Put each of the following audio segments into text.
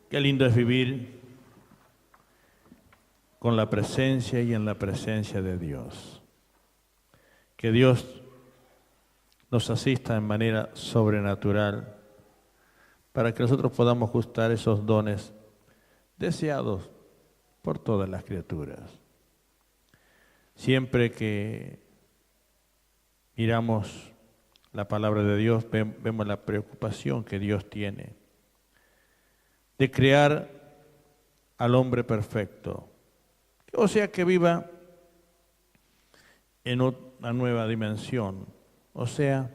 Qué lindo es vivir con la presencia y en la presencia de Dios. Que Dios nos asista en manera sobrenatural para que nosotros podamos gustar esos dones deseados por todas las criaturas. Siempre que miramos la palabra de Dios, vemos la preocupación que Dios tiene de crear al hombre perfecto, o sea, que viva en una nueva dimensión, o sea,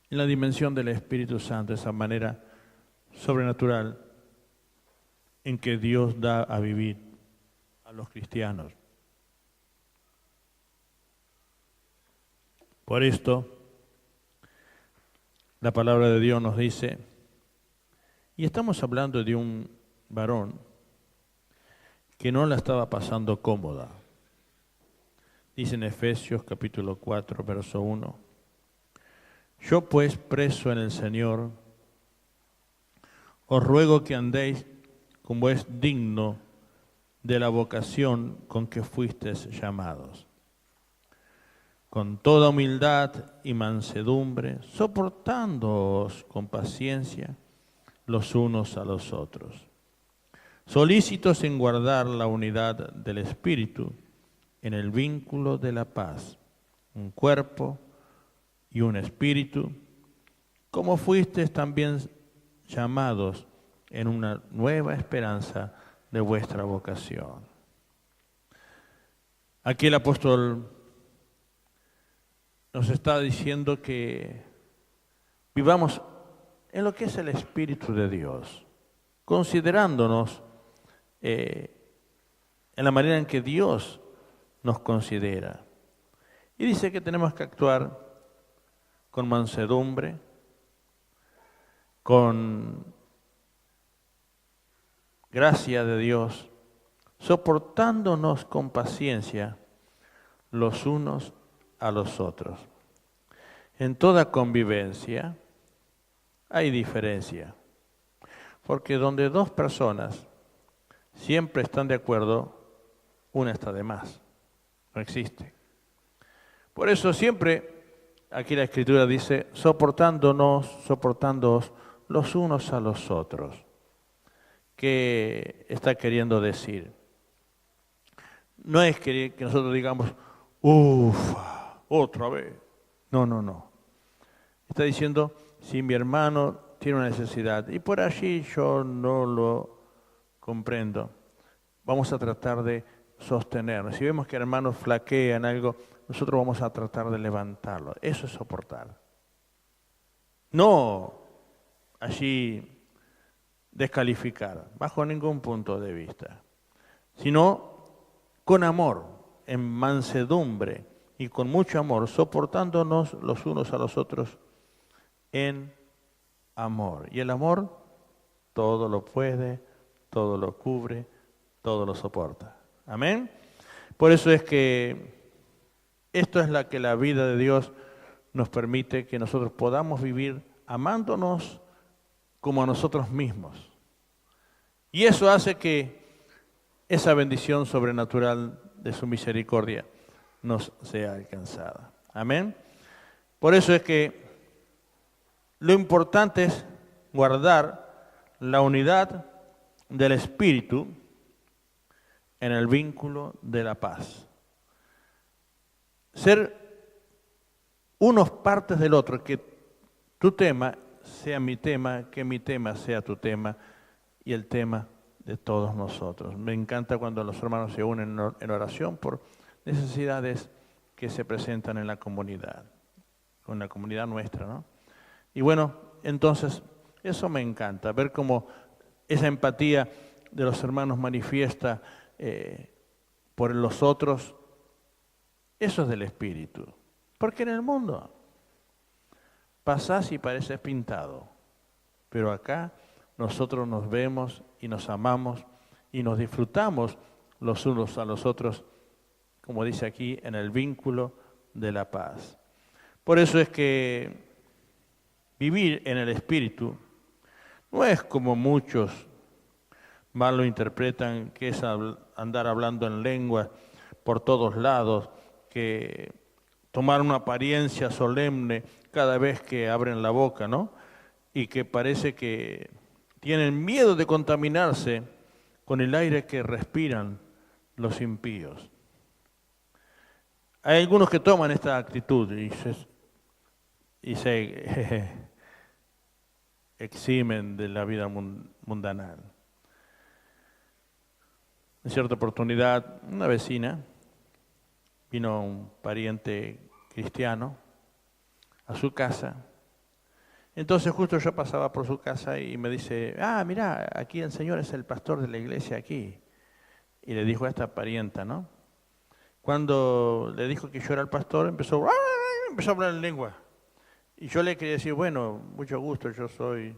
en la dimensión del Espíritu Santo, esa manera sobrenatural en que Dios da a vivir a los cristianos. Por esto, la palabra de Dios nos dice, y estamos hablando de un varón que no la estaba pasando cómoda. Dice en Efesios capítulo 4, verso 1, yo pues preso en el Señor, os ruego que andéis como es digno de la vocación con que fuisteis llamados, con toda humildad y mansedumbre, soportándoos con paciencia los unos a los otros, solícitos en guardar la unidad del Espíritu en el vínculo de la paz, un cuerpo y un espíritu, como fuisteis también llamados en una nueva esperanza de vuestra vocación. Aquí el apóstol nos está diciendo que vivamos en lo que es el Espíritu de Dios, considerándonos en la manera en que Dios nos considera. Y dice que tenemos que actuar con mansedumbre, con gracia de Dios, soportándonos con paciencia los unos a los otros. En toda convivencia hay diferencia, porque donde dos personas siempre están de acuerdo, una está de más, no existe. Por eso siempre, aquí la Escritura dice, soportándoos los unos a los otros. ¿Qué está queriendo decir? No es que nosotros digamos, ufa, otra vez. No. Está diciendo, si mi hermano tiene una necesidad y por allí yo no lo comprendo, vamos a tratar de sostenernos. Si vemos que hermanos flaquean algo, nosotros vamos a tratar de levantarlo. Eso es soportar. No allí descalificar, bajo ningún punto de vista, sino con amor, en mansedumbre y con mucho amor, soportándonos los unos a los otros en amor. Y el amor todo lo puede, todo lo cubre, todo lo soporta. Amén. Por eso es que esto es la que la vida de Dios nos permite que nosotros podamos vivir amándonos como a nosotros mismos. Y eso hace que esa bendición sobrenatural de su misericordia nos sea alcanzada. Amén. Por eso es que lo importante es guardar la unidad del Espíritu en el vínculo de la paz. Ser unos partes del otro, que tu tema sea mi tema, que mi tema sea tu tema y el tema de todos nosotros. Me encanta cuando los hermanos se unen en oración por necesidades que se presentan en la comunidad nuestra, ¿no? Y bueno, entonces, eso me encanta, ver cómo esa empatía de los hermanos manifiesta por los otros. Eso es del Espíritu. Porque en el mundo pasás y pareces pintado, pero acá nosotros nos vemos y nos amamos y nos disfrutamos los unos a los otros, como dice aquí, en el vínculo de la paz. Por eso es que vivir en el Espíritu No es como muchos mal lo interpretan, que es andar hablando en lenguas por todos lados, que tomar una apariencia solemne cada vez que abren la boca, ¿no? Y que parece que tienen miedo de contaminarse con el aire que respiran los impíos. Hay algunos que toman esta actitud y se eximen de la vida mundanal. En cierta oportunidad, una vecina, vino un pariente cristiano a su casa. Entonces justo yo pasaba por su casa y me dice, mira, aquí el Señor es el pastor de la iglesia aquí. Y le dijo a esta parienta, ¿no? Cuando le dijo que yo era el pastor, empezó a hablar en lengua. Y yo le quería decir, bueno, mucho gusto, yo soy...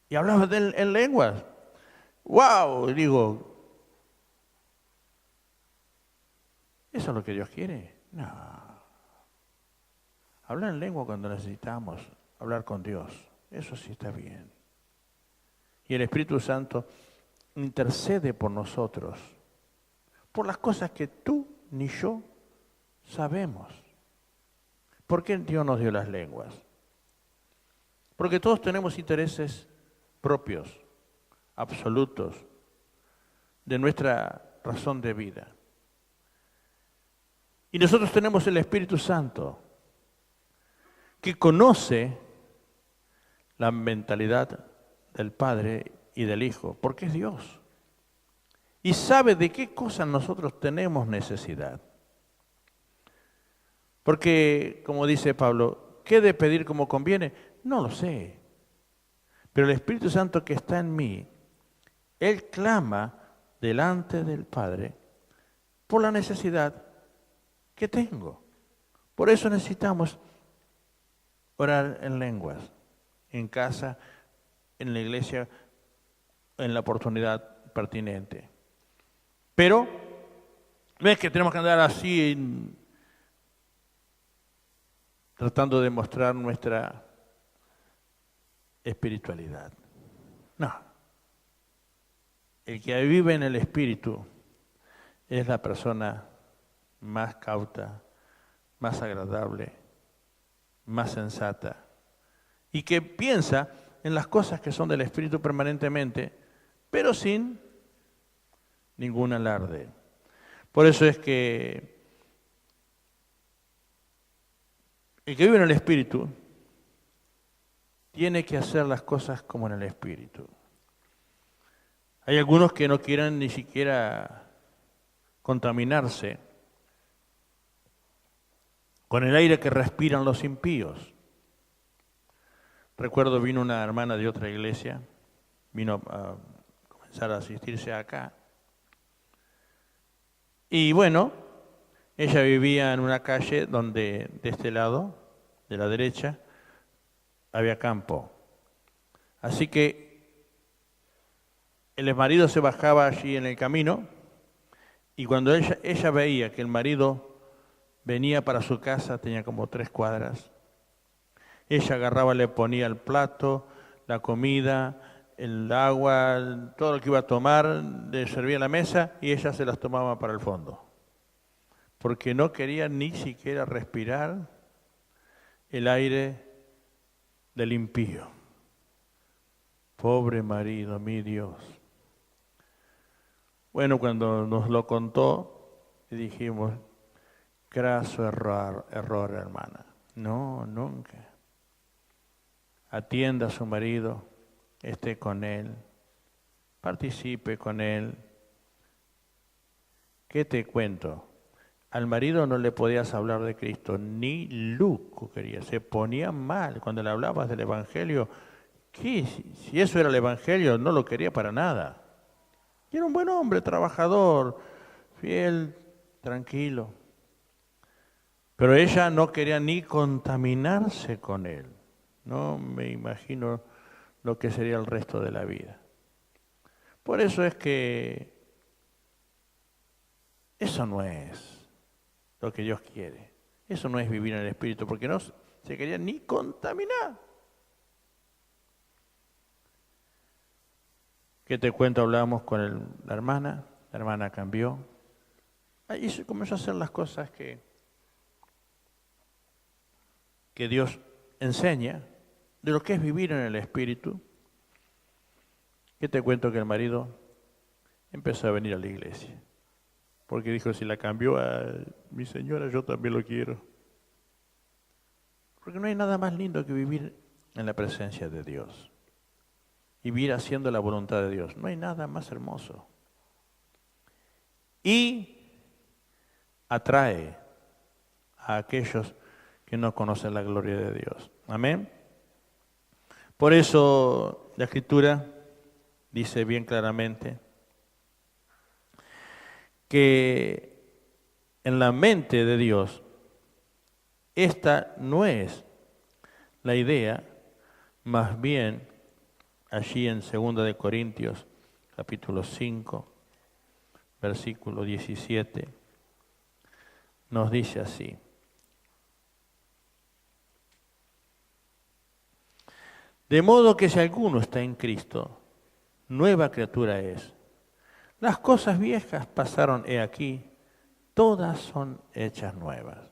Y hablaba de él en lenguas. ¡Wow! Y digo, ¿eso es lo que Dios quiere? No. Hablar en lengua cuando necesitamos hablar con Dios, eso sí está bien. Y el Espíritu Santo intercede por nosotros, por las cosas que tú ni yo sabemos. ¿Por qué Dios nos dio las lenguas? Porque todos tenemos intereses propios, absolutos, de nuestra razón de vida. Y nosotros tenemos el Espíritu Santo, que conoce la mentalidad del Padre y del Hijo, porque es Dios. Y sabe de qué cosas nosotros tenemos necesidad. Porque, como dice Pablo, ¿qué he de pedir como conviene? No lo sé. Pero el Espíritu Santo que está en mí, Él clama delante del Padre por la necesidad que tengo. Por eso necesitamos orar en lenguas, en casa, en la iglesia, en la oportunidad pertinente. Pero no es que tenemos que andar así tratando de mostrar nuestra espiritualidad. No. El que vive en el Espíritu es la persona más cauta, más agradable, más sensata, y que piensa en las cosas que son del Espíritu permanentemente, pero sin ningún alarde. Por eso es que el que vive en el Espíritu tiene que hacer las cosas como en el Espíritu. Hay algunos que no quieran ni siquiera contaminarse con el aire que respiran los impíos. Recuerdo vino una hermana de otra iglesia, vino a comenzar a asistirse acá. Y bueno, ella vivía en una calle donde de este lado, de la derecha, había campo. Así que el marido se bajaba allí en el camino y cuando ella veía que el marido venía para su casa, tenía como 3 cuadras, ella agarraba, le ponía el plato, la comida, el agua, todo lo que iba a tomar, le servía en la mesa y ella se las tomaba para el fondo. Porque no quería ni siquiera respirar el aire del impío. Pobre marido, mi Dios. Bueno, cuando nos lo contó, le dijimos, graso error, hermana. No, nunca. Atienda a su marido, esté con él, participe con él. ¿Qué te cuento? Al marido no le podías hablar de Cristo, ni loco quería, se ponía mal. Cuando le hablabas del Evangelio, ¿qué? Si eso era el Evangelio, no lo quería para nada. Y era un buen hombre, trabajador, fiel, tranquilo. Pero ella no quería ni contaminarse con él. No me imagino lo que sería el resto de la vida. Por eso es que eso no es lo que Dios quiere. Eso no es vivir en el Espíritu, porque no se quería ni contaminar. ¿Qué te cuento? Hablábamos con la hermana cambió. Y se comenzó a hacer las cosas que Dios enseña, de lo que es vivir en el Espíritu. ¿Qué te cuento? Que el marido empezó a venir a la iglesia, porque dijo, si la cambió a mi señora, yo también lo quiero. Porque no hay nada más lindo que vivir en la presencia de Dios, vivir haciendo la voluntad de Dios. No hay nada más hermoso. Y atrae a aquellos que no conocen la gloria de Dios. Amén. Por eso la Escritura dice bien claramente que en la mente de Dios esta no es la idea, más bien allí en 2 de Corintios capítulo 5, versículo 17, nos dice así: de modo que si alguno está en Cristo, nueva criatura es. Las cosas viejas pasaron, he aquí, todas son hechas nuevas.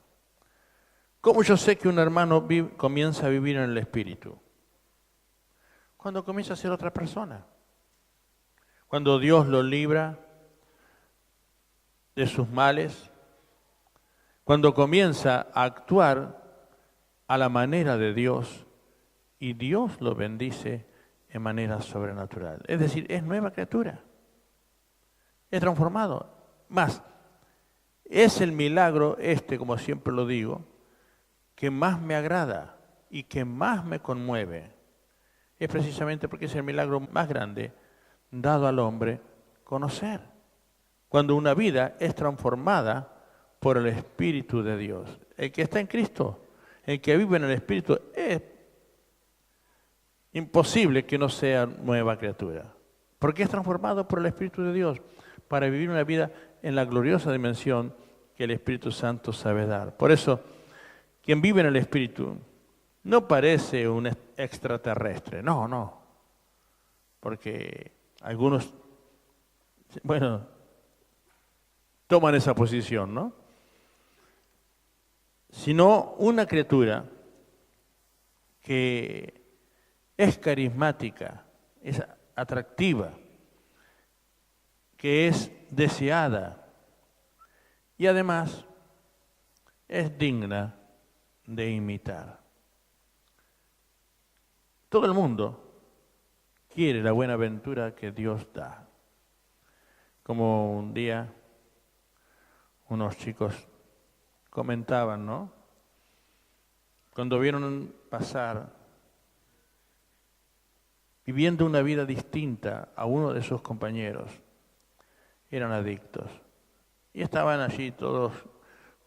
¿Cómo yo sé que un hermano comienza a vivir en el Espíritu? Cuando comienza a ser otra persona. Cuando Dios lo libra de sus males. Cuando comienza a actuar a la manera de Dios y Dios lo bendice en manera sobrenatural. Es decir, es nueva criatura. Es transformado. Más, es el milagro como siempre lo digo, que más me agrada y que más me conmueve. Es precisamente porque es el milagro más grande dado al hombre conocer. Cuando una vida es transformada por el Espíritu de Dios. El que está en Cristo, el que vive en el Espíritu, es imposible que no sea nueva criatura. Porque es transformado por el Espíritu de Dios para vivir una vida en la gloriosa dimensión que el Espíritu Santo sabe dar. Por eso, quien vive en el Espíritu no parece un extraterrestre, no. Porque algunos, toman esa posición, ¿no? Sino una criatura que es carismática, es atractiva, que es deseada y además es digna de imitar. Todo el mundo quiere la buena ventura que Dios da. Como un día unos chicos comentaban, ¿no? Cuando vieron pasar, viviendo una vida distinta a uno de sus compañeros, eran adictos. Y estaban allí todos,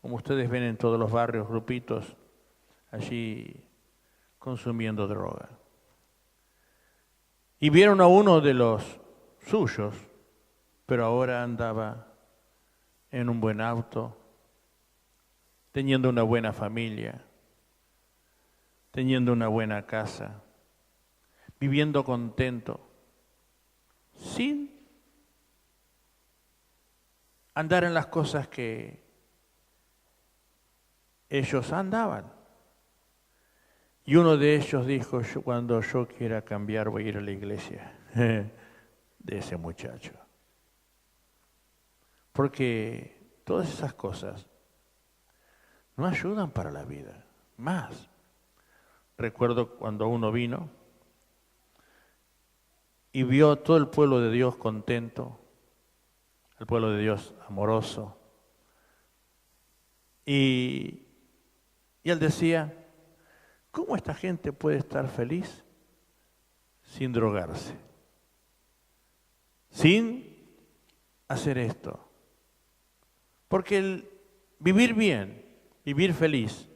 como ustedes ven en todos los barrios, grupitos, allí consumiendo droga. Y vieron a uno de los suyos, pero ahora andaba en un buen auto, teniendo una buena familia, teniendo una buena casa, viviendo contento, sin andar en las cosas que ellos andaban. Y uno de ellos dijo, cuando yo quiera cambiar voy a ir a la iglesia de ese muchacho. Porque todas esas cosas no ayudan para la vida. Más, recuerdo cuando uno vino y vio todo el pueblo de Dios contento, el pueblo de Dios amoroso. Y él decía, ¿cómo esta gente puede estar feliz sin drogarse? Sin hacer esto. Porque el vivir bien, vivir feliz,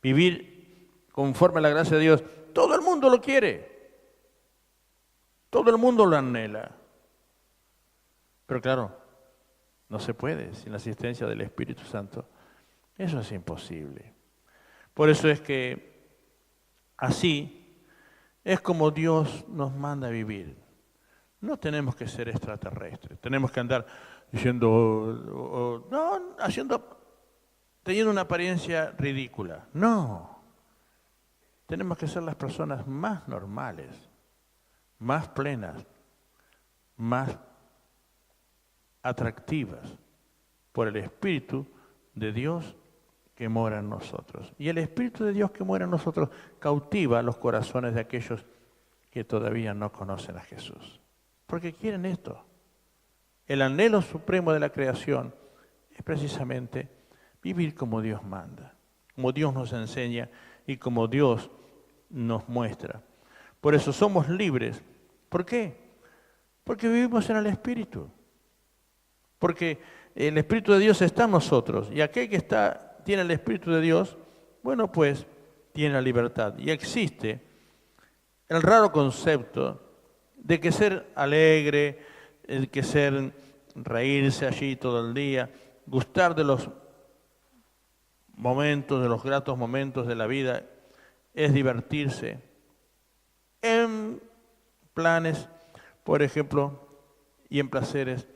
vivir conforme a la gracia de Dios, todo el mundo lo quiere. Todo el mundo lo anhela. Pero claro, no se puede sin la asistencia del Espíritu Santo. Eso es imposible. Por eso es que así es como Dios nos manda a vivir. No tenemos que ser extraterrestres, tenemos que andar diciendo, no, teniendo una apariencia ridícula. No, tenemos que ser las personas más normales, más plenas, más atractivas por el Espíritu de Dios que mora en nosotros. Y el Espíritu de Dios que mora en nosotros cautiva los corazones de aquellos que todavía no conocen a Jesús. Porque quieren esto. El anhelo supremo de la creación es precisamente vivir como Dios manda, como Dios nos enseña y como Dios nos muestra. Por eso somos libres. ¿Por qué? Porque vivimos en el Espíritu. Porque el Espíritu de Dios está en nosotros. Y aquel que tiene el Espíritu de Dios, bueno, pues tiene la libertad. Y existe el raro concepto de que ser alegre, que ser reírse allí todo el día, gustar de los momentos, de los gratos momentos de la vida, es divertirse en planes, por ejemplo, y en placeres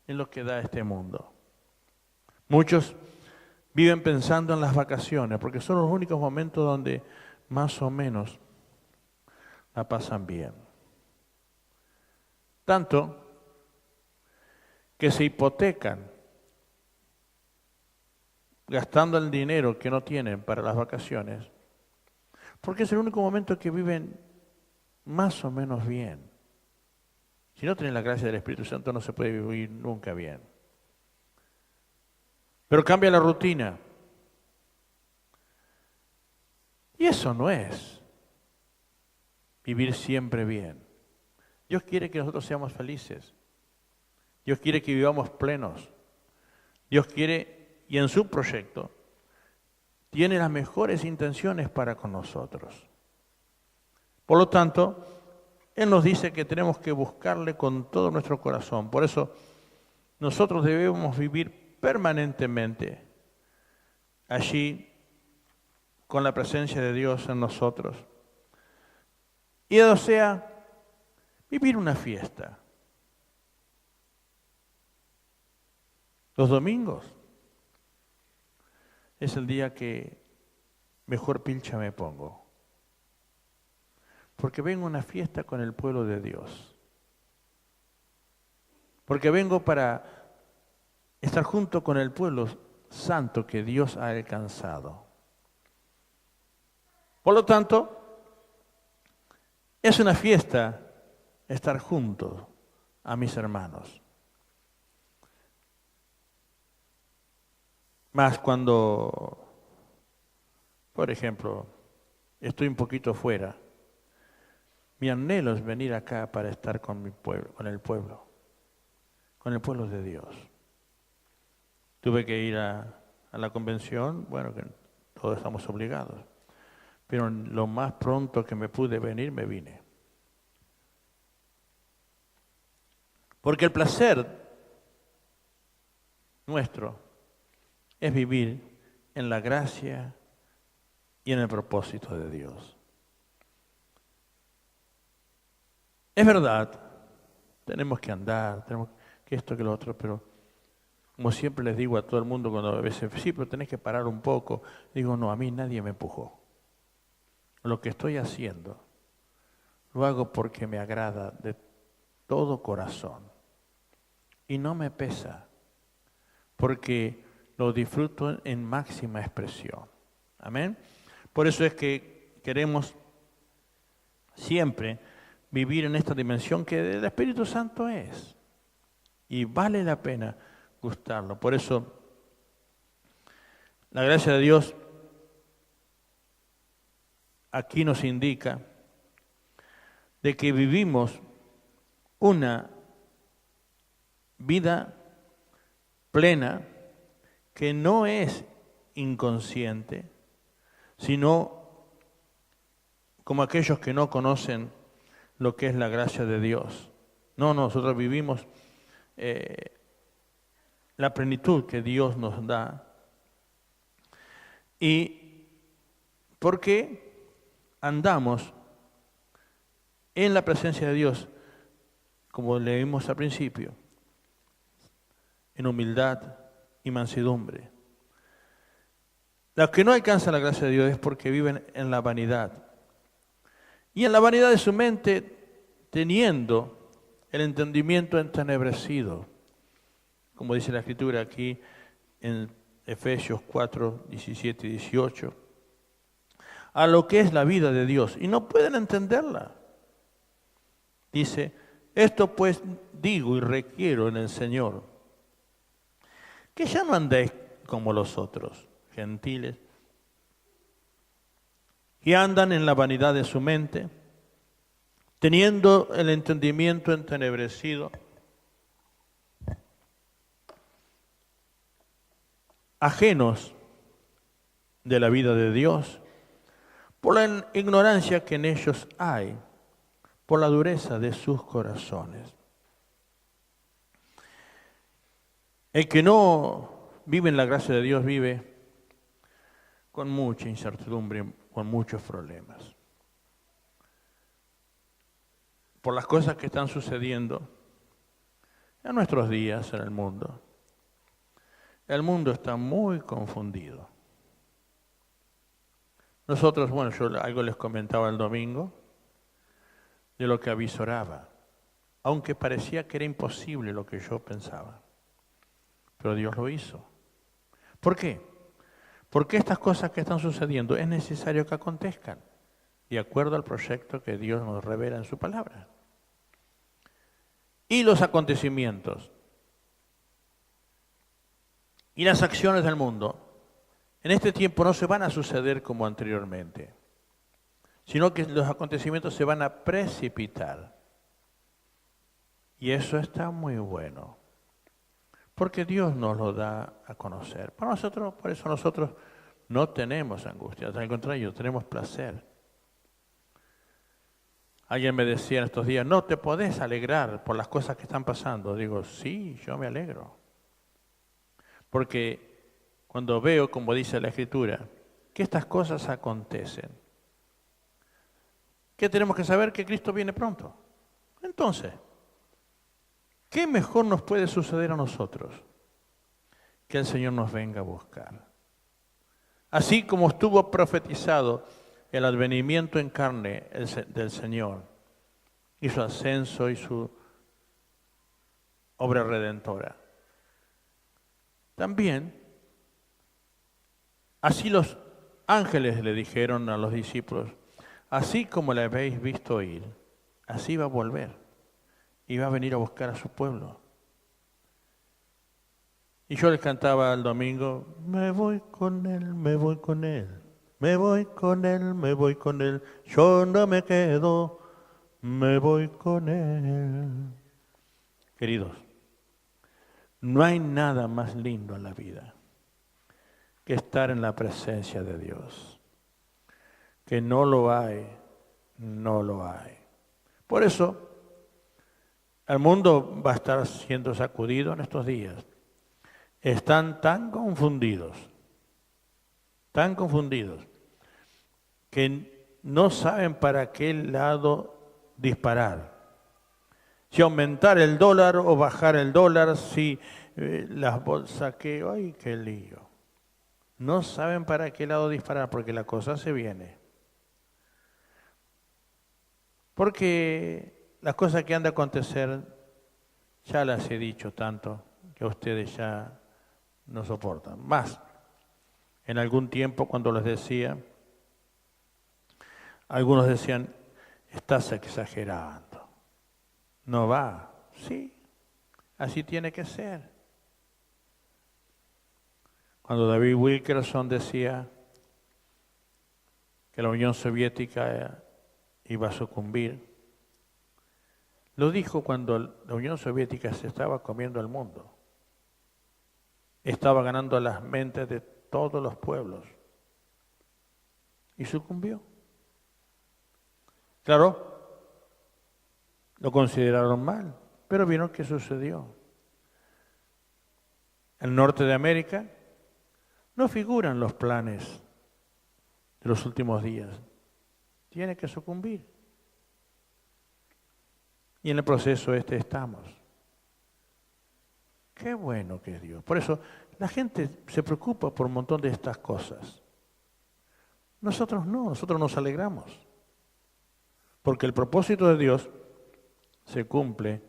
en lo que da este mundo. Muchos viven pensando en las vacaciones, porque son los únicos momentos donde más o menos la pasan bien. Tanto que se hipotecan gastando el dinero que no tienen para las vacaciones, porque es el único momento que viven más o menos bien. Si no tienen la gracia del Espíritu Santo no se puede vivir nunca bien. Pero cambia la rutina. Y eso no es vivir siempre bien. Dios quiere que nosotros seamos felices. Dios quiere que vivamos plenos. Dios quiere, y en su proyecto, tiene las mejores intenciones para con nosotros. Por lo tanto, Él nos dice que tenemos que buscarle con todo nuestro corazón. Por eso, nosotros debemos vivir permanentemente allí con la presencia de Dios en nosotros. Y o sea, vivir una fiesta. Los domingos es el día que mejor pilcha me pongo. Porque vengo a una fiesta con el pueblo de Dios. Porque vengo para estar junto con el pueblo santo que Dios ha alcanzado. Por lo tanto, es una fiesta estar juntos a mis hermanos. Más cuando, por ejemplo, estoy un poquito fuera, mi anhelo es venir acá para estar con mi pueblo, con el pueblo de Dios. Tuve que ir a la convención, bueno, que todos estamos obligados, pero lo más pronto que me pude venir, me vine. Porque el placer nuestro es vivir en la gracia y en el propósito de Dios. Es verdad, tenemos que andar, tenemos que esto, que lo otro, pero como siempre les digo a todo el mundo cuando a veces, sí, pero tenés que parar un poco, digo, no, a mí nadie me empujó. Lo que estoy haciendo, lo hago porque me agrada de todo corazón y no me pesa, porque lo disfruto en máxima expresión. Amén. Por eso es que queremos siempre vivir en esta dimensión que el Espíritu Santo es. Y vale la pena gustarlo. Por eso, la gracia de Dios aquí nos indica de que vivimos una vida plena que no es inconsciente, sino como aquellos que no conocen lo que es la gracia de Dios. No, nosotros vivimos la plenitud que Dios nos da. Y porque andamos en la presencia de Dios como leímos al principio, en humildad y mansedumbre. Los que no alcanzan la gracia de Dios es porque viven en la vanidad. Y en la vanidad de su mente, teniendo el entendimiento entenebrecido, como dice la Escritura aquí en Efesios 4, 17 y 18, a lo que es la vida de Dios, y no pueden entenderla. Dice, esto pues digo y requiero en el Señor, que ya no andéis como los otros, gentiles, y andan en la vanidad de su mente, teniendo el entendimiento entenebrecido, ajenos de la vida de Dios, por la ignorancia que en ellos hay, por la dureza de sus corazones. El que no vive en la gracia de Dios vive con mucha incertidumbre, con muchos problemas. Por las cosas que están sucediendo en nuestros días en el mundo. El mundo está muy confundido. Nosotros, bueno, yo algo les comentaba el domingo de lo que avisoraba, aunque parecía que era imposible lo que yo pensaba. Pero Dios lo hizo. ¿Por qué? Porque estas cosas que están sucediendo es necesario que acontezcan, de acuerdo al proyecto que Dios nos revela en su palabra. Y los acontecimientos y las acciones del mundo en este tiempo no se van a suceder como anteriormente, sino que los acontecimientos se van a precipitar. Y eso está muy bueno, porque Dios nos lo da a conocer. Para nosotros, por eso nosotros no tenemos angustia, al contrario, tenemos placer. Alguien me decía en estos días, no te podés alegrar por las cosas que están pasando. Digo, sí, yo me alegro. Porque cuando veo, como dice la Escritura, que estas cosas acontecen, ¿qué tenemos que saber? Que Cristo viene pronto. Entonces, ¿qué mejor nos puede suceder a nosotros? Que el Señor nos venga a buscar. Así como estuvo profetizado el advenimiento en carne del Señor y su ascenso y su obra redentora. También, así los ángeles le dijeron a los discípulos, así como le habéis visto ir, así va a volver y va a venir a buscar a su pueblo. Y yo les cantaba el domingo, me voy con él, me voy con él, me voy con él, me voy con él, yo no me quedo, me voy con él. Queridos, no hay nada más lindo en la vida que estar en la presencia de Dios. Que no lo hay, no lo hay. Por eso, el mundo va a estar siendo sacudido en estos días. Están tan confundidos, que no saben para qué lado disparar. Si aumentar el dólar o bajar el dólar, si las bolsas, ¡ay, qué lío! No saben para qué lado disparar, porque la cosa se viene. Porque las cosas que han de acontecer, ya las he dicho tanto, que ustedes ya no soportan. Más, en algún tiempo cuando les decía, algunos decían, estás exagerando. No va. Sí, así tiene que ser. Cuando David Wilkerson decía que la Unión Soviética iba a sucumbir, lo dijo cuando la Unión Soviética se estaba comiendo el mundo. Estaba ganando las mentes de todos los pueblos. Y sucumbió. Claro, lo consideraron mal, pero vieron qué sucedió. El norte de América no figuran los planes de los últimos días. Tiene que sucumbir. Y en el proceso estamos. Qué bueno que es Dios. Por eso la gente se preocupa por un montón de estas cosas. Nosotros no, nosotros nos alegramos. Porque el propósito de Dios se cumple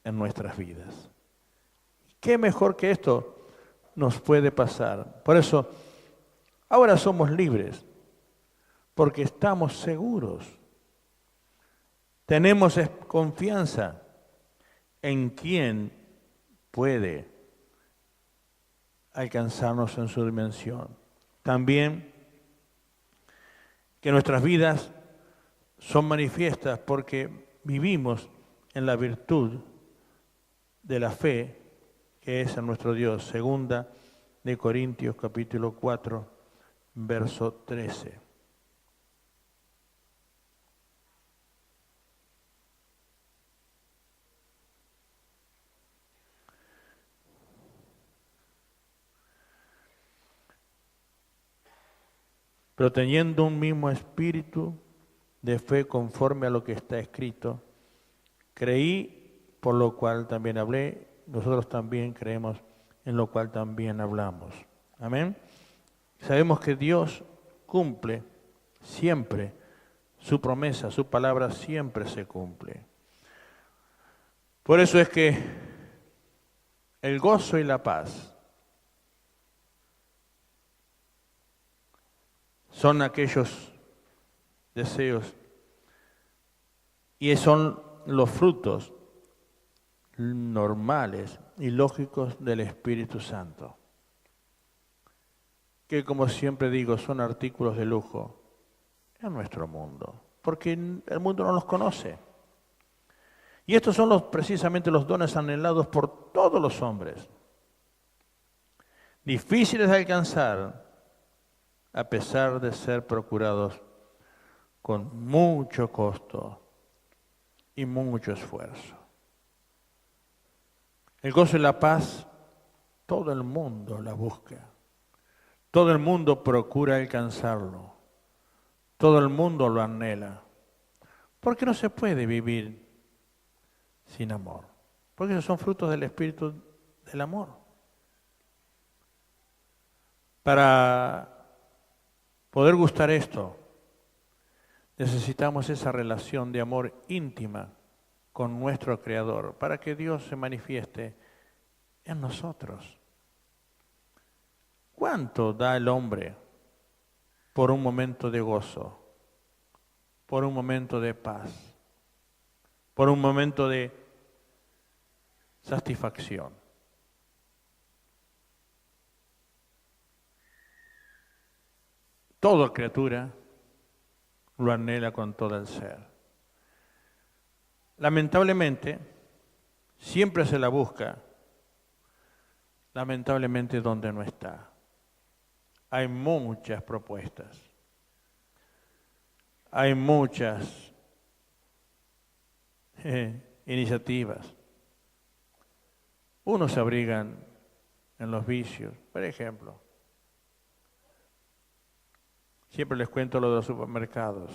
en nuestras vidas. ¿Qué mejor que esto nos puede pasar? Por eso, ahora somos libres, porque estamos seguros. Tenemos confianza en quién puede alcanzarnos en su dimensión. También que nuestras vidas son manifiestas porque vivimos en la virtud de la fe que es en nuestro Dios. Segunda de Corintios capítulo 4, verso 13. Pero teniendo un mismo espíritu de fe conforme a lo que está escrito, creí, por lo cual también hablé, nosotros también creemos, en lo cual también hablamos. Amén. Sabemos que Dios cumple siempre su promesa, su palabra siempre se cumple. Por eso es que el gozo y la paz son aquellos deseos y son los frutos normales y lógicos del Espíritu Santo, que como siempre digo son artículos de lujo en nuestro mundo, porque el mundo no los conoce. Y estos son precisamente los dones anhelados por todos los hombres, difíciles de alcanzar a pesar de ser procurados con mucho costo y mucho esfuerzo. El gozo y la paz, todo el mundo la busca. Todo el mundo procura alcanzarlo. Todo el mundo lo anhela. Porque no se puede vivir sin amor. Porque esos son frutos del espíritu del amor. Para poder gustar esto, necesitamos esa relación de amor íntima con nuestro Creador, para que Dios se manifieste en nosotros. ¿Cuánto da el hombre por un momento de gozo, por un momento de paz, por un momento de satisfacción? Toda criatura lo anhela con todo el ser. Lamentablemente, siempre se la busca, lamentablemente donde no está. Hay muchas propuestas, hay muchas iniciativas. Unos se abrigan en los vicios, por ejemplo. Siempre les cuento lo de los supermercados.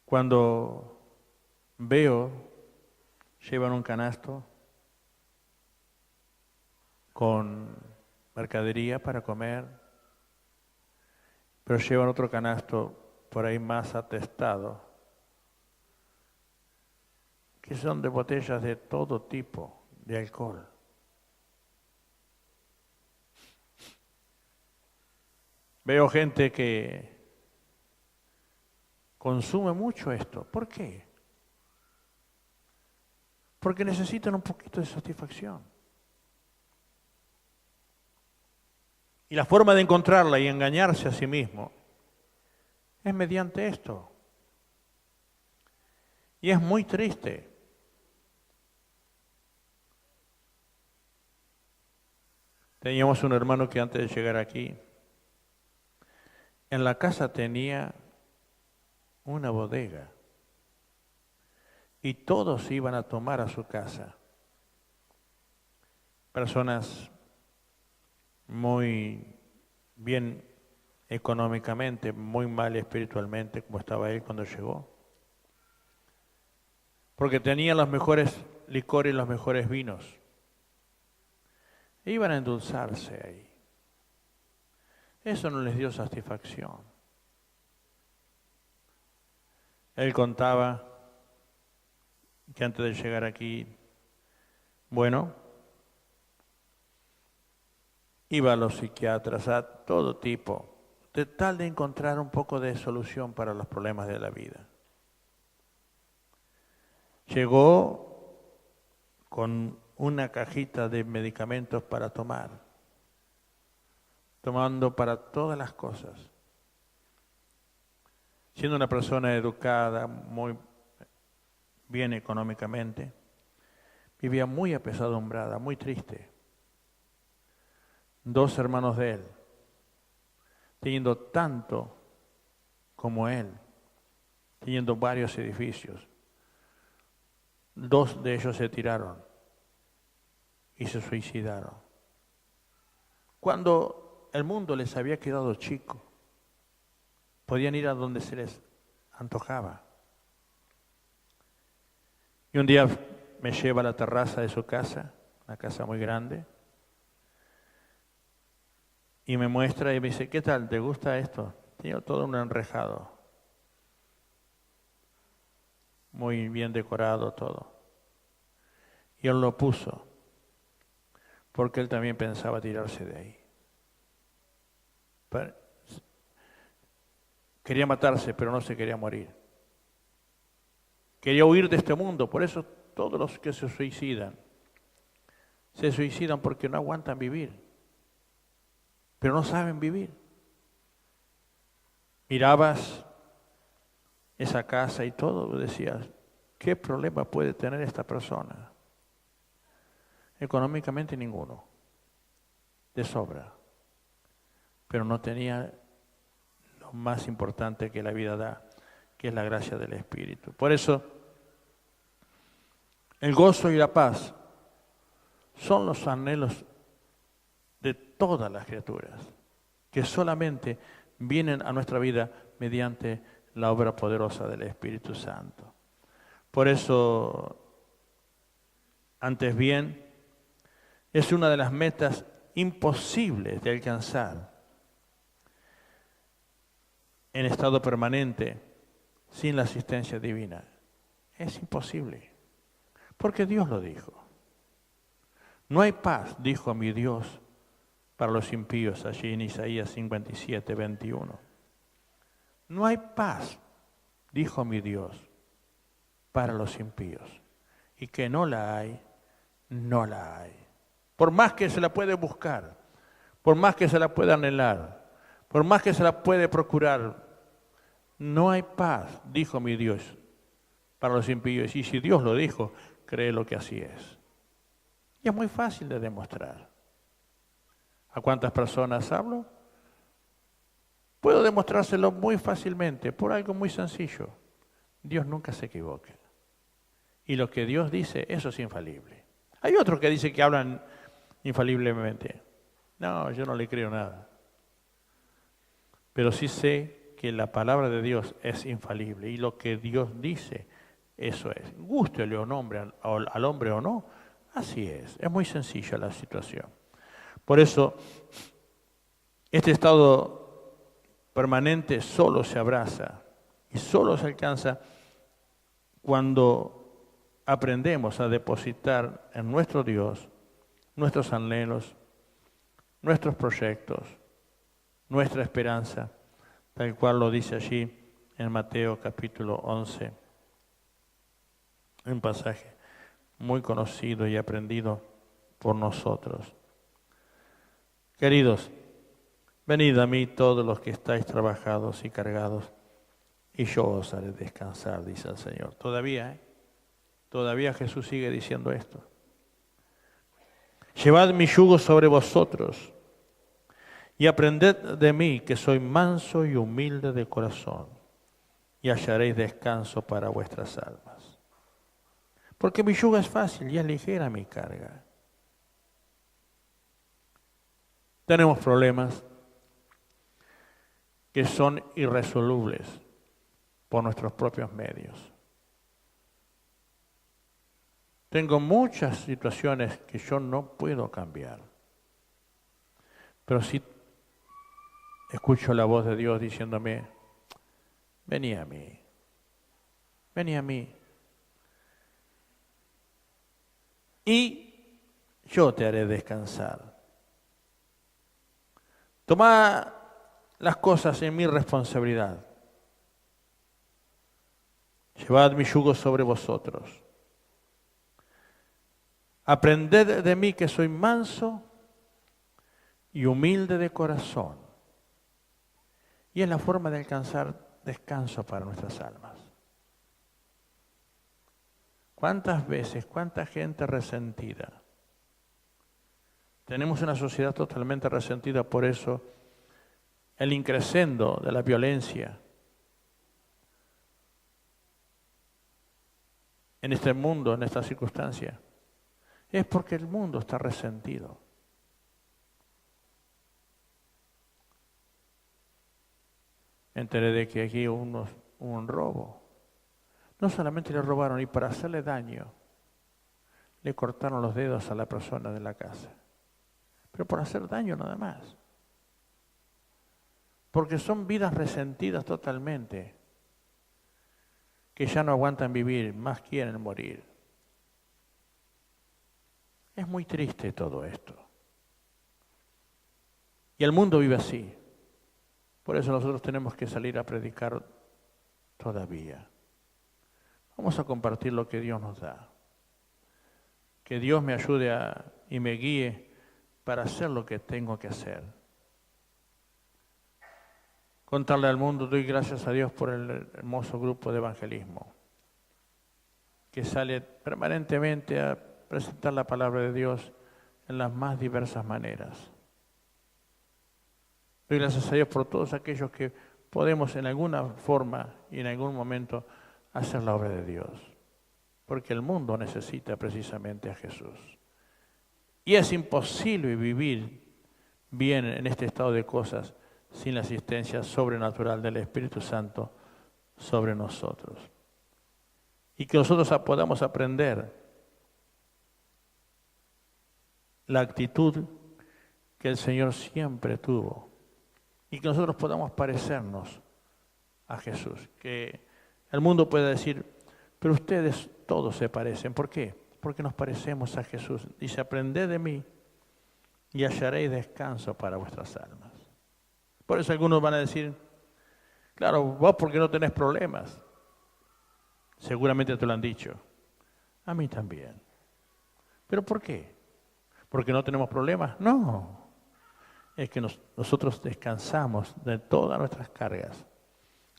Cuando veo, llevan un canasto con mercadería para comer, pero llevan otro canasto por ahí más atestado, que son de botellas de todo tipo de alcohol. Veo gente que consume mucho esto. ¿Por qué? Porque necesitan un poquito de satisfacción. Y la forma de encontrarla y engañarse a sí mismo es mediante esto. Y es muy triste. Teníamos un hermano que antes de llegar aquí, en la casa tenía una bodega y todos iban a tomar a su casa. Personas muy bien económicamente, muy mal espiritualmente, como estaba él cuando llegó. porque tenían los mejores licores y los mejores vinos. E iban a endulzarse ahí. Eso no les dio satisfacción. Él contaba que antes de llegar aquí, bueno, iba a los psiquiatras, a todo tipo, de tal de encontrar un poco de solución para los problemas de la vida. Llegó con una cajita de medicamentos para tomar, tomando para todas las cosas. Siendo una persona educada, muy bien económicamente, vivía muy apesadumbrada, muy triste. 2 hermanos de él, teniendo tanto como él, teniendo varios edificios. 2 de ellos se tiraron y se suicidaron. Cuando el mundo les había quedado chico, podían ir a donde se les antojaba. Y un día me lleva a la terraza de su casa, una casa muy grande, y me muestra y me dice, ¿qué tal? ¿Te gusta esto? Tenía todo un enrejado, muy bien decorado todo. Y él lo puso, porque él también pensaba tirarse de ahí. Quería matarse, pero no se quería morir. Quería huir de este mundo, por eso todos los que se suicidan porque no aguantan vivir, pero no saben vivir. Mirabas esa casa y todo, decías, ¿qué problema puede tener esta persona? Económicamente ninguno, de sobra, pero no tenía lo más importante que la vida da, que es la gracia del Espíritu. Por eso, el gozo y la paz son los anhelos de todas las criaturas, que solamente vienen a nuestra vida mediante la obra poderosa del Espíritu Santo. Por eso, antes bien, es una de las metas imposibles de alcanzar en estado permanente sin la asistencia divina. Es imposible, porque Dios lo dijo. No hay paz, dijo mi Dios, para los impíos, allí en Isaías 57, 21. No hay paz, dijo mi Dios, para los impíos. Y que no la hay, no la hay. Por más que se la puede buscar, por más que se la pueda anhelar, por más que se la puede procurar, no hay paz, dijo mi Dios, para los impíos. Y si Dios lo dijo, créelo que así es. Y es muy fácil de demostrar. ¿A cuántas personas hablo? Puedo demostrárselo muy fácilmente, por algo muy sencillo. Dios nunca se equivoca. Y lo que Dios dice, eso es infalible. Hay otros que dicen que hablan infaliblemente. No, yo no le creo nada. Pero sí sé que la palabra de Dios es infalible. Y lo que Dios dice, eso es. Gústele al hombre o no, así es. Es muy sencilla la situación. Por eso, este estado permanente solo se abraza y solo se alcanza cuando aprendemos a depositar en nuestro Dios nuestros anhelos, nuestros proyectos, nuestra esperanza, tal cual lo dice allí en Mateo capítulo 11, un pasaje muy conocido y aprendido por nosotros. Queridos, venid a mí todos los que estáis trabajados y cargados, y yo os haré descansar, dice el Señor. Todavía Jesús sigue diciendo esto. Llevad mi yugo sobre vosotros y aprended de mí, que soy manso y humilde de corazón, y hallaréis descanso para vuestras almas. Porque mi yugo es fácil y es ligera mi carga. Tenemos problemas que son irresolubles por nuestros propios medios. Tengo muchas situaciones que yo no puedo cambiar. Pero sí escucho la voz de Dios diciéndome, vení a mí, vení a mí. Y yo te haré descansar. Toma las cosas en mi responsabilidad. Llevad mi yugo sobre vosotros. Aprended de mí que soy manso y humilde de corazón. Y es la forma de alcanzar descanso para nuestras almas. ¿Cuántas veces, cuánta gente resentida? Tenemos una sociedad totalmente resentida, por eso el increscendo de la violencia en este mundo, en esta circunstancia, es porque el mundo está resentido. Me enteré de que aquí hubo un robo. No solamente le robaron, y para hacerle daño, le cortaron los dedos a la persona de la casa. Pero por hacer daño nada más. Porque son vidas resentidas totalmente, que ya no aguantan vivir, más quieren morir. Es muy triste todo esto. Y el mundo vive así. Por eso nosotros tenemos que salir a predicar todavía. Vamos a compartir lo que Dios nos da. Que Dios me ayude y me guíe para hacer lo que tengo que hacer. Contarle al mundo, doy gracias a Dios por el hermoso grupo de evangelismo que sale permanentemente a presentar la palabra de Dios en las más diversas maneras. Doy gracias a Dios por todos aquellos que podemos en alguna forma y en algún momento hacer la obra de Dios, porque el mundo necesita precisamente a Jesús. Y es imposible vivir bien en este estado de cosas sin la asistencia sobrenatural del Espíritu Santo sobre nosotros. Y que nosotros podamos aprender la actitud que el Señor siempre tuvo y que nosotros podamos parecernos a Jesús. Que el mundo pueda decir, pero ustedes todos se parecen. ¿Por qué? Porque nos parecemos a Jesús. Dice, aprended de mí y hallaréis descanso para vuestras almas. Por eso algunos van a decir, claro, vos porque no tenés problemas. Seguramente te lo han dicho. A mí también. ¿Pero por qué? ¿Porque no tenemos problemas? No. Es que nosotros descansamos de todas nuestras cargas,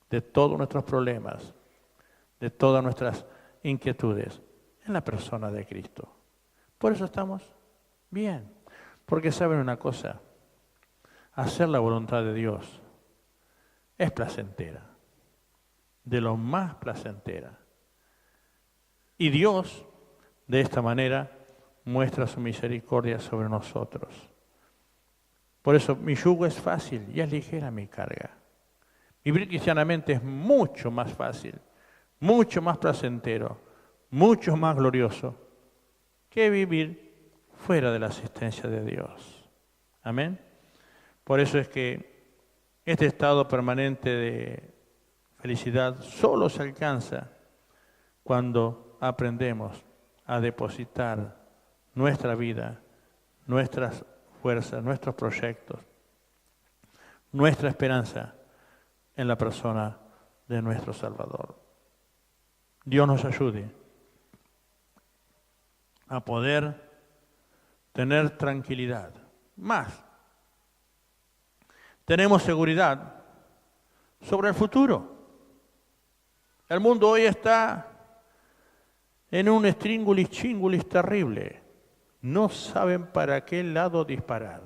de todos nuestros problemas, de todas nuestras inquietudes en la persona de Cristo. Por eso estamos bien. Porque saben una cosa, hacer la voluntad de Dios es placentera, de lo más placentera. Y Dios, de esta manera, muestra su misericordia sobre nosotros. Por eso mi yugo es fácil y es ligera mi carga. Vivir cristianamente es mucho más fácil, mucho más placentero, mucho más glorioso que vivir fuera de la asistencia de Dios. Amén. Por eso es que este estado permanente de felicidad solo se alcanza cuando aprendemos a depositar nuestra vida, nuestras fuerzas, nuestros proyectos, nuestra esperanza en la persona de nuestro Salvador. Dios nos ayude a poder tener tranquilidad. Más, tenemos seguridad sobre el futuro. El mundo hoy está en un estríngulis chíngulis terrible. No saben para qué lado disparar.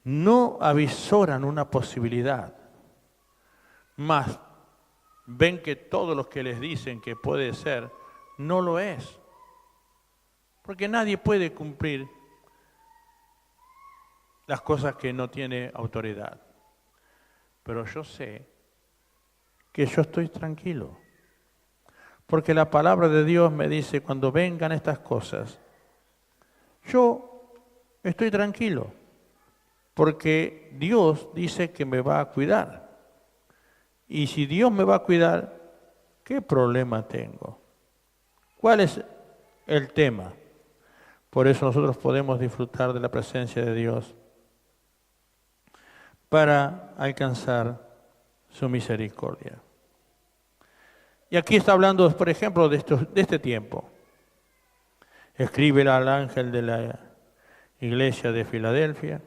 No avisoran una posibilidad. Más, ven que todos los que les dicen que puede ser, no lo es. Porque nadie puede cumplir las cosas que no tiene autoridad. Pero yo sé que yo estoy tranquilo. Porque la palabra de Dios me dice, cuando vengan estas cosas, yo estoy tranquilo, porque Dios dice que me va a cuidar. Y si Dios me va a cuidar, ¿qué problema tengo? ¿Cuál es el tema? Por eso nosotros podemos disfrutar de la presencia de Dios para alcanzar su misericordia. Y aquí está hablando, por ejemplo, de este tiempo. Escríbele al ángel de la iglesia de Filadelfia.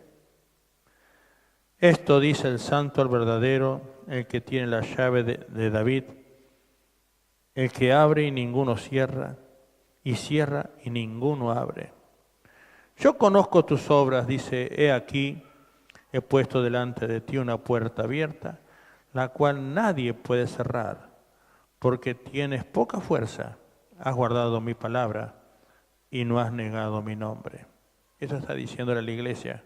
Esto dice el santo, el verdadero, el que tiene la llave de David, el que abre y ninguno cierra, y cierra y ninguno abre. Yo conozco tus obras, dice, he aquí, he puesto delante de ti una puerta abierta, la cual nadie puede cerrar, porque tienes poca fuerza, has guardado mi palabra y no has negado mi nombre. Eso está diciéndole a la iglesia,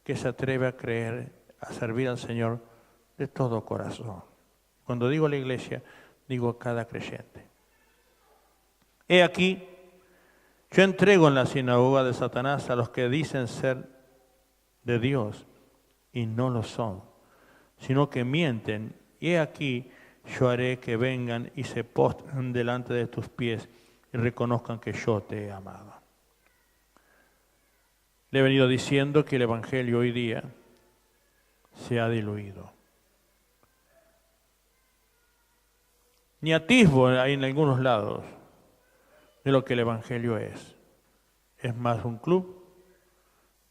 que se atreve a creer, a servir al Señor de todo corazón. Cuando digo la iglesia, digo a cada creyente. He aquí, yo entrego en la sinagoga de Satanás a los que dicen ser de Dios y no lo son, sino que mienten. Y he aquí, yo haré que vengan y se postren delante de tus pies y reconozcan que yo te he amado. Le he venido diciendo que el Evangelio hoy día se ha diluido. Ni atisbo hay en algunos lados de lo que el Evangelio es. Es más un club,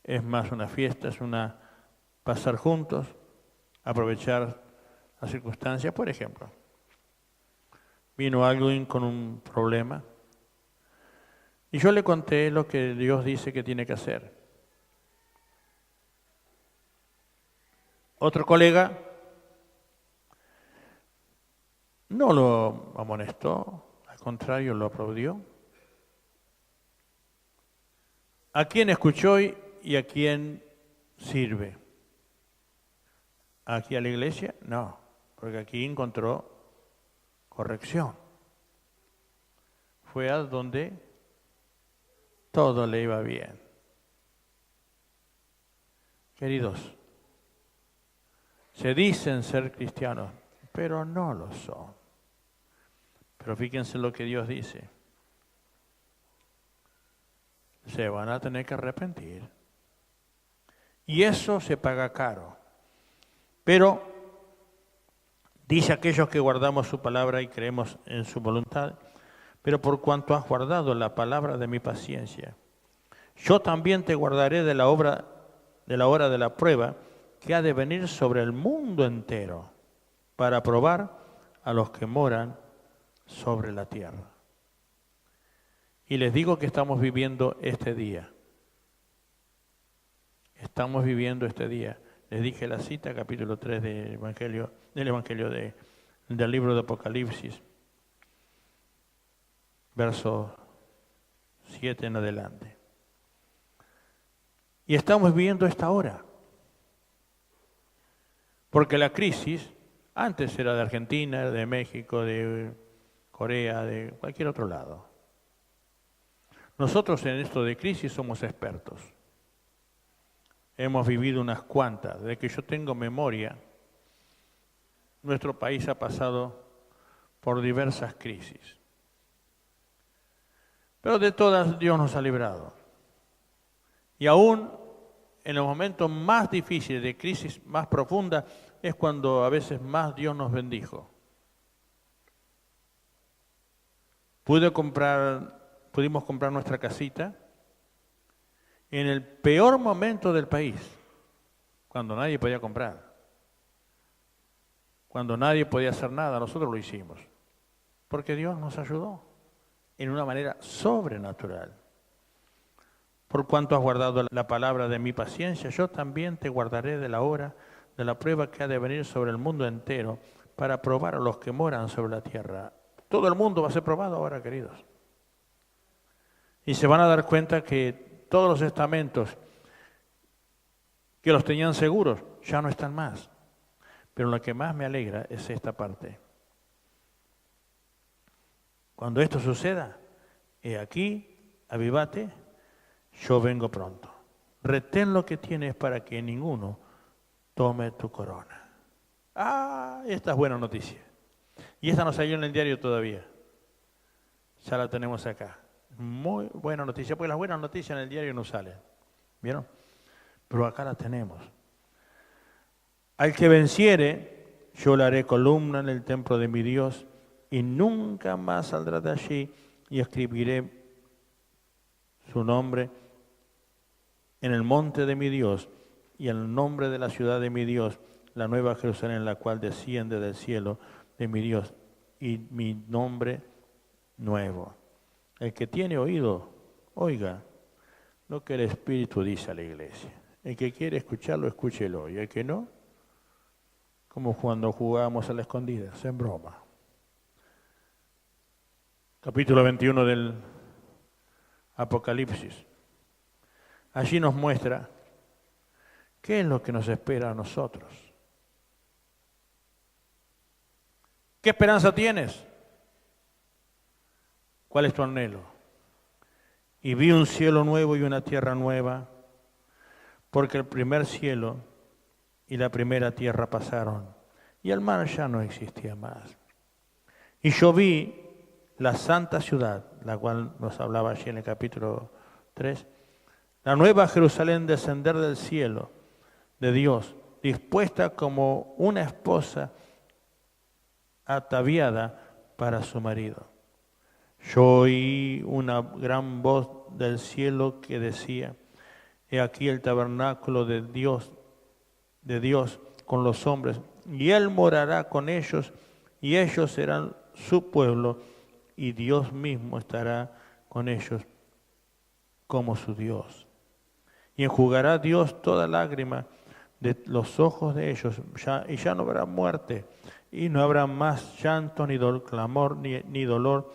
es más una fiesta, es una pasar juntos, aprovechar las circunstancias. Por ejemplo, vino alguien con un problema y yo le conté lo que Dios dice que tiene que hacer. Otro colega no lo amonestó, al contrario, lo aplaudió. ¿A quién escuchó y a quién sirve? ¿Aquí a la iglesia? No, porque aquí encontró corrección. Fue a donde todo le iba bien. Queridos, se dicen ser cristianos, pero no lo son. Pero fíjense lo que Dios dice. Se van a tener que arrepentir. Y eso se paga caro. Pero dice aquellos que guardamos su palabra y creemos en su voluntad, pero por cuanto has guardado la palabra de mi paciencia, yo también te guardaré de la hora de la prueba que ha de venir sobre el mundo entero para probar a los que moran sobre la tierra. Y les digo que estamos viviendo este día. Estamos viviendo este día. Les dije la cita, capítulo 3 del Evangelio del libro de Apocalipsis, verso 7 en adelante. Y estamos viviendo esta hora. Porque la crisis, antes era de Argentina, de México, de Corea, de cualquier otro lado. Nosotros en esto de crisis somos expertos. Hemos vivido unas cuantas. Desde que yo tengo memoria, nuestro país ha pasado por diversas crisis. Pero de todas Dios nos ha librado. Y aún en los momentos más difíciles, de crisis más profunda, es cuando a veces más Dios nos bendijo. Pudimos comprar nuestra casita en el peor momento del país, cuando nadie podía comprar, cuando nadie podía hacer nada, nosotros lo hicimos, porque Dios nos ayudó en una manera sobrenatural. Por cuanto has guardado la palabra de mi paciencia, yo también te guardaré de la hora de la prueba que ha de venir sobre el mundo entero para probar a los que moran sobre la tierra. Todo el mundo va a ser probado ahora, queridos. Y se van a dar cuenta que todos los estamentos que los tenían seguros ya no están más. Pero lo que más me alegra es esta parte. Cuando esto suceda, he aquí, avívate, yo vengo pronto. Retén lo que tienes para que ninguno tome tu corona. Ah, esta es buena noticia. Y esta no salió en el diario todavía. Ya la tenemos acá. Muy buena noticia, porque las buenas noticias en el diario no salen. ¿Vieron? Pero acá la tenemos. Al que venciere, yo le haré columna en el templo de mi Dios y nunca más saldrá de allí, y escribiré su nombre en el monte de mi Dios y en el nombre de la ciudad de mi Dios, la nueva Jerusalén, la cual desciende del cielo de mi Dios, y mi nombre nuevo. El que tiene oído, oiga lo que el Espíritu dice a la iglesia. El que quiere escucharlo, escúchelo. Y el que no, como cuando jugábamos a la escondida, en broma. Capítulo 21 del Apocalipsis. Allí nos muestra qué es lo que nos espera a nosotros. ¿Qué esperanza tienes? ¿Cuál es tu anhelo? Y vi un cielo nuevo y una tierra nueva, porque el primer cielo y la primera tierra pasaron, y el mar ya no existía más. Y yo vi la santa ciudad, la cual nos hablaba allí en el capítulo 3, la nueva Jerusalén descender del cielo de Dios, dispuesta como una esposa ataviada para su marido. Yo oí una gran voz del cielo que decía: he aquí el tabernáculo de Dios con los hombres, y Él morará con ellos, y ellos serán su pueblo, y Dios mismo estará con ellos como su Dios. Y enjugará Dios toda lágrima de los ojos de ellos, y ya no habrá muerte, y no habrá más llanto, ni clamor, ni dolor,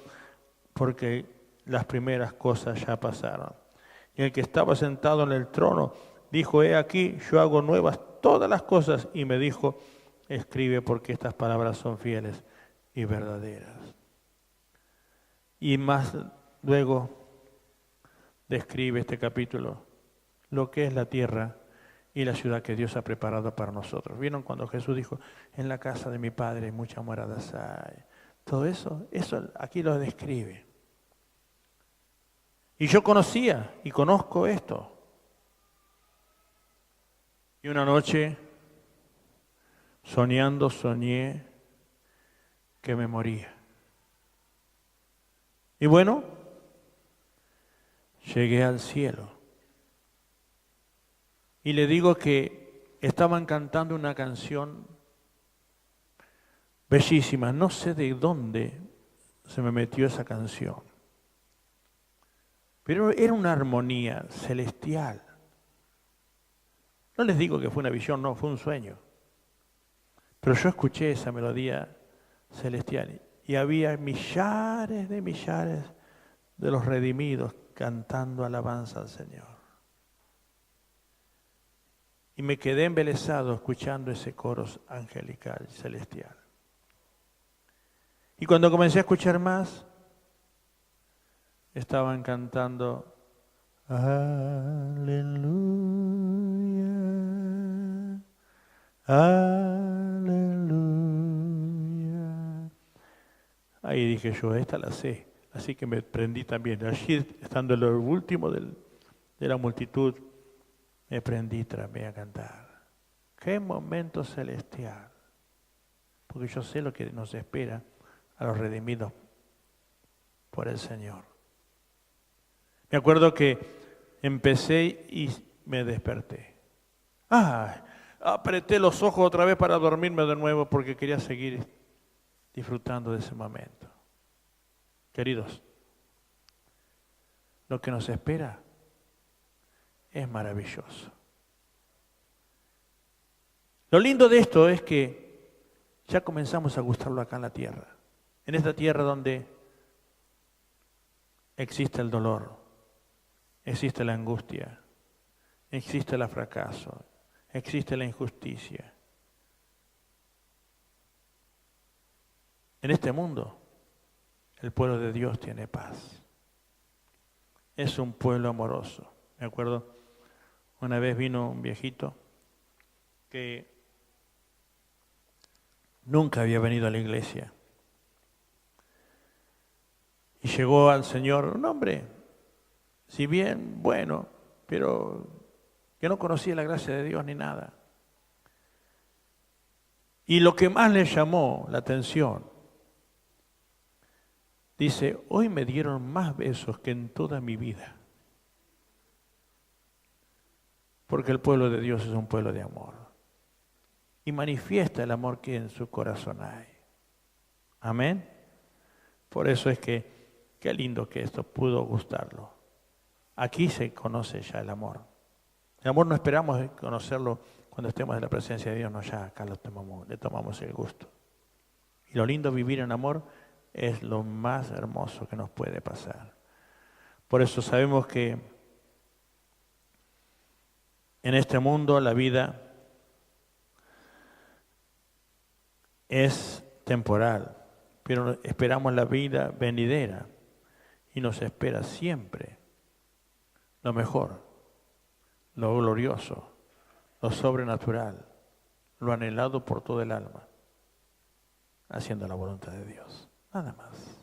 porque las primeras cosas ya pasaron. Y el que estaba sentado en el trono dijo: he aquí, yo hago nuevas todas las cosas. Y me dijo: escribe, porque estas palabras son fieles y verdaderas. Y más luego describe este capítulo lo que es la tierra y la ciudad que Dios ha preparado para nosotros. ¿Vieron cuando Jesús dijo: en la casa de mi Padre hay muchas moradas hay? Todo eso aquí lo describe. Y yo conocía y conozco esto. Y una noche, soñando, soñé que me moría. Y bueno, llegué al cielo. Y le digo que estaban cantando una canción bellísima. No sé de dónde se me metió esa canción. Pero era una armonía celestial. No les digo que fue una visión, no, fue un sueño. Pero yo escuché esa melodía celestial y había millares de los redimidos cantando alabanza al Señor. Y me quedé embelesado escuchando ese coro angelical, celestial. Y cuando comencé a escuchar más, estaban cantando aleluya, aleluya. Ahí dije yo, esta la sé, así que me prendí también. Allí, estando en lo último de la multitud, me prendí también a cantar. Qué momento celestial, porque yo sé lo que nos espera a los redimidos por el Señor. Me acuerdo que empecé y me desperté. Apreté los ojos otra vez para dormirme de nuevo porque quería seguir disfrutando de ese momento. Queridos, lo que nos espera es maravilloso. Lo lindo de esto es que ya comenzamos a gustarlo acá en la tierra. En esta tierra donde existe el dolor, existe la angustia, existe el fracaso, existe la injusticia. En este mundo, El pueblo de Dios tiene paz. Es un pueblo amoroso. Me acuerdo, una vez vino un viejito que nunca había venido a la iglesia. Y llegó al Señor un hombre, si bien bueno, pero que no conocía la gracia de Dios ni nada. Y lo que más le llamó la atención, dice, hoy me dieron más besos que en toda mi vida. Porque el pueblo de Dios es un pueblo de amor. Y manifiesta el amor que en su corazón hay. Amén. Por eso es que, qué lindo que esto pudo gustarlo. Aquí se conoce ya el amor. El amor no esperamos conocerlo cuando estemos en la presencia de Dios, no, ya acá le tomamos el gusto. Y lo lindo vivir en amor es lo más hermoso que nos puede pasar. Por eso sabemos que en este mundo la vida es temporal, pero esperamos la vida venidera y nos espera siempre lo mejor, lo glorioso, lo sobrenatural, lo anhelado por todo el alma, haciendo la voluntad de Dios. Nada más.